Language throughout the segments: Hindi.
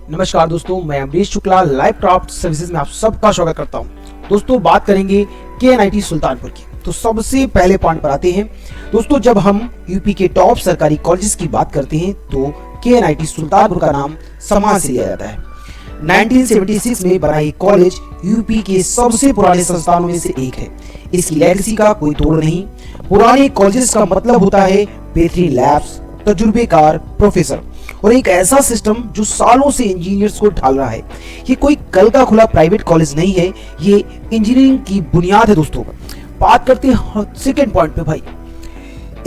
नमस्कार दोस्तों, मैं Amrish Shukla live craft services में आप सबका स्वागत करता हूं। दोस्तों बात करेंगे KNIT सुल्तानपुर की। तो सबसे पहले पॉइंट पर आते हैं। दोस्तों जब हम यूपी के टॉप सरकारी कॉलेजेस की बात करते हैं तो KNIT सुल्तानपुर का नाम सम्मान से लिया जाता है। 1976 में बना ये कॉलेज यूपी के सबसे पुराने संस्थानों में से एक है। इसकी लेगेसी का कोई तोड़ नहीं। पुराने कॉलेजेस का मतलब होता है बेहतरीन लैब्स, तजुर्बेकार प्रोफेसर और एक ऐसा सिस्टम जो सालों से इंजीनियर्स को ढाल रहा है। ये कोई कल का खुला प्राइवेट कॉलेज नहीं है, ये इंजीनियरिंग की बुनियाद है। दोस्तों बात करते हैं सेकेंड पॉइंट पे। भाई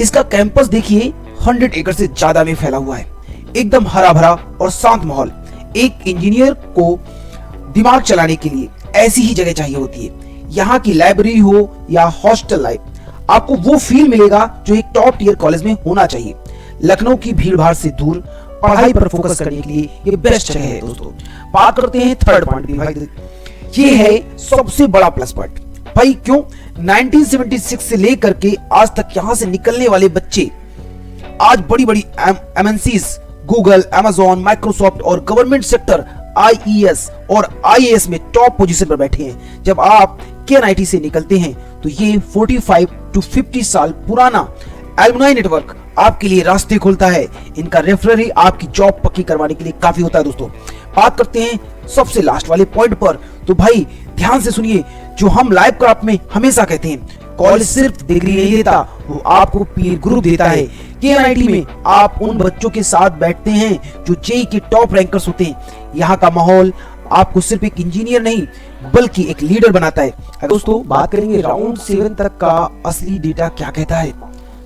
इसका कैंपस देखिए 100 एकड़ से ज्यादा में फैला हुआ है, एकदम हरा भरा और शांत माहौल। एक इंजीनियर को दिमाग चलाने के लिए ऐसी ही जगह चाहिए होती है। यहाँ की लाइब्रेरी हो या हॉस्टल लाइफ, आपको वो फील मिलेगा जो एक टॉप टियर कॉलेज में होना चाहिए। लखनऊ की भीड़ भाड़ से दूर पढ़ाई पर फोकस करने के लिए ये बेस्ट जगह है। दोस्तों बात करते हैं थर्ड पॉइंट की। भाई ये है सबसे बड़ा प्लस पॉइंट। भाई क्यों? 1976 से लेकर के आज तक यहाँ से निकलने वाले बच्चे आज बड़ी बड़ी MNCs गूगल, अमेजॉन, माइक्रोसॉफ्ट और गवर्नमेंट सेक्टर IES और IAS में टॉप पोजीशन पर बैठे हैं। जब आप KNIT से निकलते हैं तो ये 45 to 50 साल पुराना एलुमनाई नेटवर्क आपके लिए रास्ते खोलता है। इनका रेफरल ही आपकी जॉब पक्की करवाने के लिए काफी होता है। दोस्तों बात करते हैं सबसे लास्ट वाले पॉइंट पर। तो भाई ध्यान से सुनिए, जो हम लाइव क्राफ्ट में हमेशा कहते हैं, कॉलेज सिर्फ डिग्री नहीं देता, वो आपको पीर ग्रुप देता है। KNIT में आप उन बच्चों के साथ बैठते हैं जो जेईई के टॉप रैंकर्स होते हैं। यहाँ का माहौल आपको सिर्फ एक इंजीनियर नहीं बल्कि एक लीडर बनाता है। दोस्तों बात करेंगे राउंड 7 तक का असली डेटा क्या कहता है।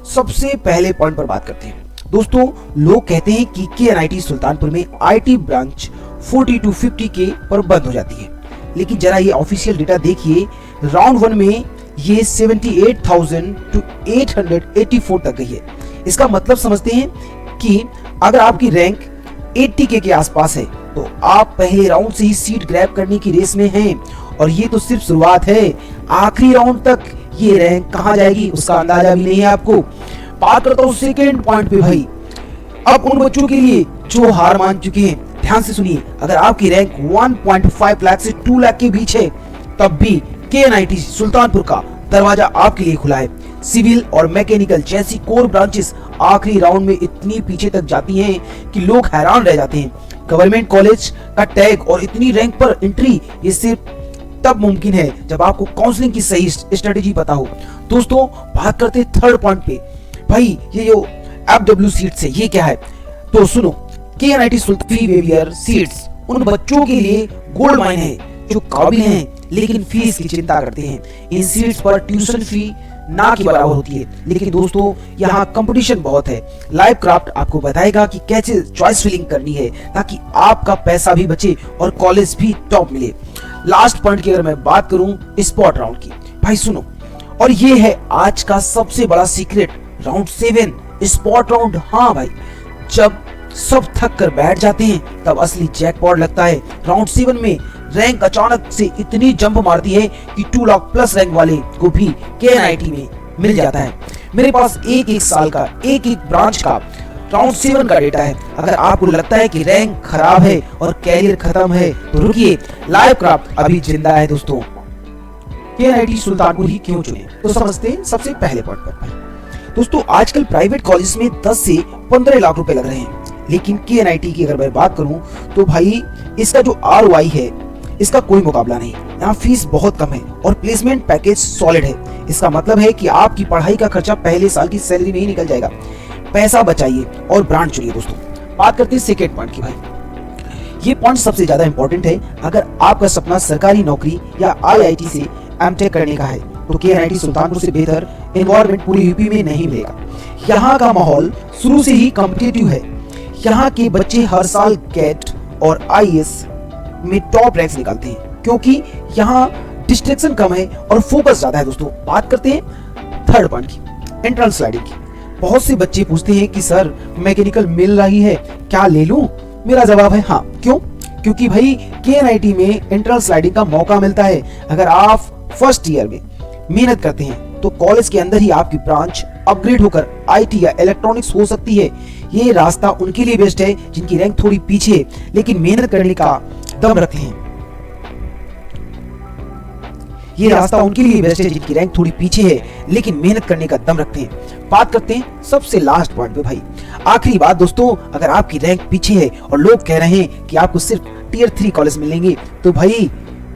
सबसे पहले पॉइंट पर बात करते हैं। दोस्तों लोग कहते हैं कि KNIT सुल्तानपुर में IT ब्रांच 40 to 50K पर बंद हो जाती है, लेकिन जरा ये ऑफिशियल डेटा देखिए। राउंड 1 में ये 78,000 to 884 तक गई है। इसका मतलब समझते हैं कि अगर आपकी रैंक 80K के आसपास है तो आप पहले राउंड से ही सीट ग्रैब करने की रेस में हैं। और ये तो सिर्फ शुरुआत है, आखिरी राउंड तक ये रैंक कहां जाएगी उसका अंदाजा भी नहीं है आपको। बात करता हूं सेकेंड पॉइंट पे। भाई अब उन बच्चों के लिए जो हार मान चुके हैं, ध्यान से सुनिए। अगर आपकी रैंक 1.5 लाख से 2 लाख के बीच है तब भी KNIT सुल्तानपुर का दरवाजा आपके लिए खुला है। सिविल और मैकेनिकल जैसी कोर ब्रांचेस आखिरी राउंड में इतनी पीछे तक जाती हैं कि लोग हैरान रह जाते हैं। गवर्नमेंट कॉलेज का टैग और इतनी रैंक पर एंट्री ये सिर्फ तब मुमकिन है जब आपको काउंसलिंग की सही स्ट्रेटेजी पता हो। दोस्तों बात करते हैं थर्ड पॉइंट पे। भाई ये जो FW सीट्स है ये क्या है? तो सुनो, KNIT सुल्तानपुर सीट्स उन बच्चों के लिए गोल्ड माइन है जो काबिल हैं लेकिन फीस की चिंता करते हैं। इन सीट्स पर ट्यूशन फी ना के बराबर होती है, लेकिन दोस्तों यहाँ कंपटीशन बहुत है। लाइव क्राफ्ट आपको बताएगा कि कैसे चॉइस फिलिंग करनी है ताकि आपका पैसा भी बचे और कॉलेज भी टॉप मिले। लास्ट पॉइंट की अगर मैं बात करूं स्पॉट राउंड की, भाई सुनो, और ये है आज का सबसे बड़ा सीक्रेट। Round 7 spot round. हाँ भाई, जब सब थक कर बैठ जाते हैं तब असली जैकपॉट लगता है। राउंड 7 में रैंक अचानक से इतनी जंप मारती है कि 2 लाख प्लस रैंक वाले को भी KNIT में मिल जाता है। मेरे पास एक साल का एक ब्रांच का राउंड 7 का डेटा है। अगर आपको लगता है कि रैंक खराब है और कैरियर खत्म है तो रुकिए, लाइव क्राफ्ट अभी जिंदा है। दोस्तों KNIT सुल्तानपुर ही क्यों चुने तो समझते हैं सबसे पहले पॉइंट पर। दोस्तों आजकल प्राइवेट कॉलेज में 10 से 15 लाख रुपए लग रहे हैं, लेकिन KNIT की अगर मैं बात करूं तो भाई इसका जो ROI है इसका कोई मुकाबला नहीं। यहाँ फीस बहुत कम है और प्लेसमेंट पैकेज सॉलिड है। इसका मतलब है कि आपकी पढ़ाई का खर्चा पहले साल की सैलरी में ही निकल जाएगा। पैसा बचाइए और ब्रांड चुनिए। दोस्तों बात करते हैं सेकेंड पॉइंट की। भाई ये पॉइंट सबसे ज्यादा इंपॉर्टेंट है। अगर आपका सपना सरकारी नौकरी या IIT से MTech करने का है तो KNIT सुल्तानपुर से बेहतर एनवायरनमेंट पूरे यूपी में नहीं मिलेगा। यहाँ का माहौल शुरू से ही कॉम्पिटिटिव है। यहाँ के बच्चे हर साल GATE और IAS में टॉप रैंक्स निकालते हैं क्योंकि यहाँ डिस्ट्रैक्शन कम है और फोकस ज्यादा है। दोस्तों बात करते हैं थर्ड पॉइंट की, एंट्रेंस स्लाइडिंग की। बहुत से बच्चे पूछते हैं कि सर मैकेनिकल मिल रही है, क्या ले लूं? मेरा जवाब है हाँ। क्यों? क्योंकि भाई KNIT में एंट्रेंस स्लाइडिंग का मौका मिलता है। अगर आप फर्स्ट ईयर में मेहनत करते हैं तो कॉलेज के अंदर ही आपकी ब्रांच अपग्रेड होकर IT या इलेक्ट्रॉनिक्स हो सकती है। ये रास्ता उनके लिए बेस्ट है जिनकी रैंक थोड़ी पीछे है लेकिन मेहनत करने का दम रखते हैं। ये रास्ता उनके लिए बेस्ट है जिनकी रैंक थोड़ी पीछे है लेकिन मेहनत करने का दम रखते हैं। बात करते हैं सबसे लास्ट पॉइंट पे भाई। आखिरी बात दोस्तों, अगर आपकी रैंक पीछे है और लोग कह रहे हैं कि आपको सिर्फ टियर 3 कॉलेज मिलेंगे तो भाई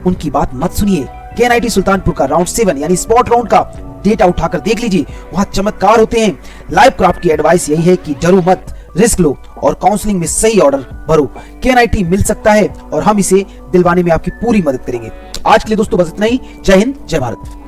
उनकी बात मत सुनिए। KNIT सुल्तानपुर का राउंड 7 यानी स्पॉट राउंड का डेटा उठाकर देख लीजिए, वहां चमत्कार होते हैं। लाइव क्राफ्ट की एडवाइस यही है कि डरो मत, रिस्क लो और काउंसलिंग में सही ऑर्डर भरो। KNIT मिल सकता है और हम इसे दिलवाने में आपकी पूरी मदद करेंगे। आज के लिए दोस्तों बस इतना ही। जय हिंद, जय भारत।